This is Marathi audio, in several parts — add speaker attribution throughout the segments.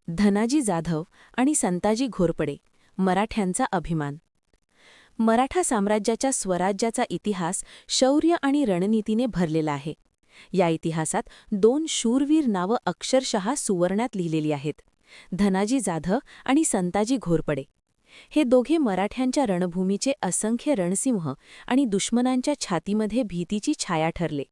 Speaker 1: धनाजी जाधव आणि संताजी घोरपडे, मराठ्यांचा अभिमान. मराठा साम्राज्याच्या स्वराज्याचा इतिहास शौर्य आणि रणनीतीने भरलेला आहे. या इतिहासात दोन शूरवीर नावं अक्षरशः सुवर्णात लिहिलेली आहेत: धनाजी जाधव आणि संताजी घोरपडे. हे दोघे मराठ्यांच्या रणभूमीचे असंख्य रणसिंह आणि दुश्मनांच्या छातीमध्ये भीतीची छाया ठरले.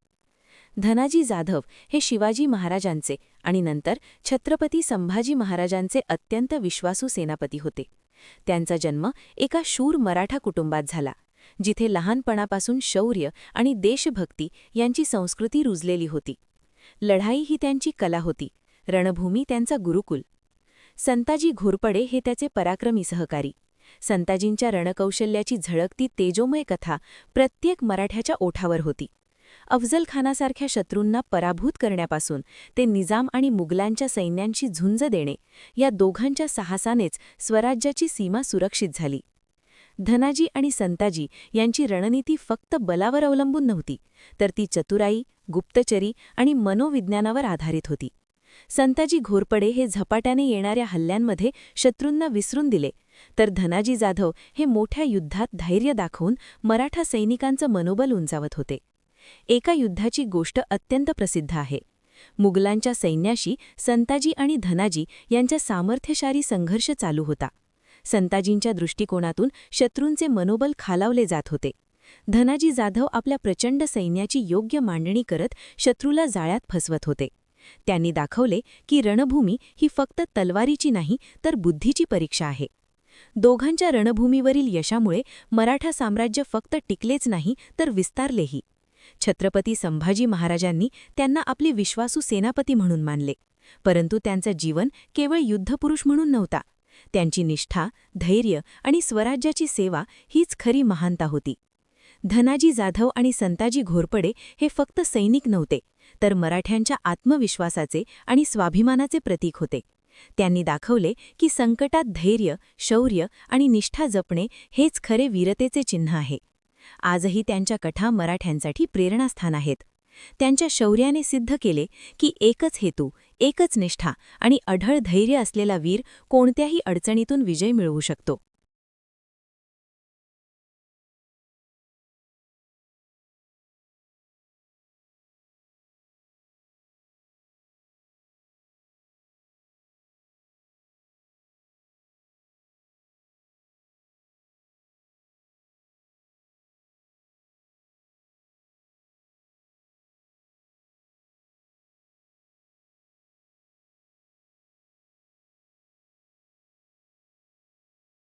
Speaker 1: धनाजी जाधव हे शिवाजी महाराजांचे आणि नंतर छत्रपती संभाजी महाराजांचे अत्यंत विश्वासू सेनापती होते. त्यांचा जन्म एका शूर मराठा कुटुंबात झाला, जिथे लहानपणापासून शौर्य आणि देशभक्ती यांची संस्कृती रुजलेली होती. लढाई ही त्यांची कला होती, रणभूमी त्यांचा गुरुकुल. संताजी घोरपडे हे त्याचे पराक्रमी सहकारी. संताजींच्या रणकौशल्याची झळकती तेजोमय कथा प्रत्येक मराठ्याच्या ओठावर होती. अफजल खानासारख्या शत्रूंना पराभूत करण्यापासून ते निजाम आणि मुघलांच्या सैन्यांशी झुंज देणे, या दोघांच्या साहसानेच स्वराज्याची सीमा सुरक्षित झाली. धनाजी आणि संताजी यांची रणनीती फक्त बलावर अवलंबून नव्हती, तर ती चतुराई, गुप्तचरी आणि मनोविज्ञानावर आधारित होती. संताजी घोरपडे हे झपाट्याने येणाऱ्या हल्ल्यांमध्ये शत्रूंना विसरून दिले, तर धनाजी जाधव हे मोठ्या युद्धात धैर्य दाखवून मराठा सैनिकांचं मनोबल उंचावत होते. एका युद्धाची गोष्ट अत्यंत प्रसिद्ध आहे. मुघलांच्या सैन्याशी संताजी आणि धनाजी यांच्या सामर्थ्यशाली संघर्ष चालू होता. संताजींच्या दृष्टिकोनातून शत्रूंचे मनोबल खालावले जात होते. धनाजी जाधव आपल्या प्रचंड सैन्याची योग्य मांडणी करत शत्रूला जाळ्यात फसवत होते. त्यांनी दाखवले की रणभूमी ही फक्त तलवारीची नाही, तर बुद्धीची परीक्षा आहे. दोघांच्या रणभूमीवरील यशामुळे मराठा साम्राज्य फक्त टिकलेच नाही, तर विस्तारलेही. छत्रपती संभाजी महाराजांनी त्यांना आपले विश्वासू सेनापती म्हणून मानले, परंतु त्यांचं जीवन केवळ युद्धपुरुष म्हणून नव्हता. त्यांची निष्ठा, धैर्य आणि स्वराज्याची सेवा हीच खरी महानता होती. धनाजी जाधव आणि संताजी घोरपडे हे फक्त सैनिक नव्हते, तर मराठ्यांच्या आत्मविश्वासाचे आणि स्वाभिमानाचे प्रतीक होते. त्यांनी दाखवले की संकटात धैर्य, शौर्य आणि निष्ठा जपणे हेच खरे वीरतेचे चिन्ह आहे. आजही त्यांच्या कथा मराठ्यांसाठी प्रेरणास्थान आहेत. त्यांच्या शौर्याने सिद्ध केले की एकच हेतू, एकच निष्ठा आणि अढळ धैर्य असलेला वीर कोणत्याही अडचणीतून विजय मिळवू शकतो.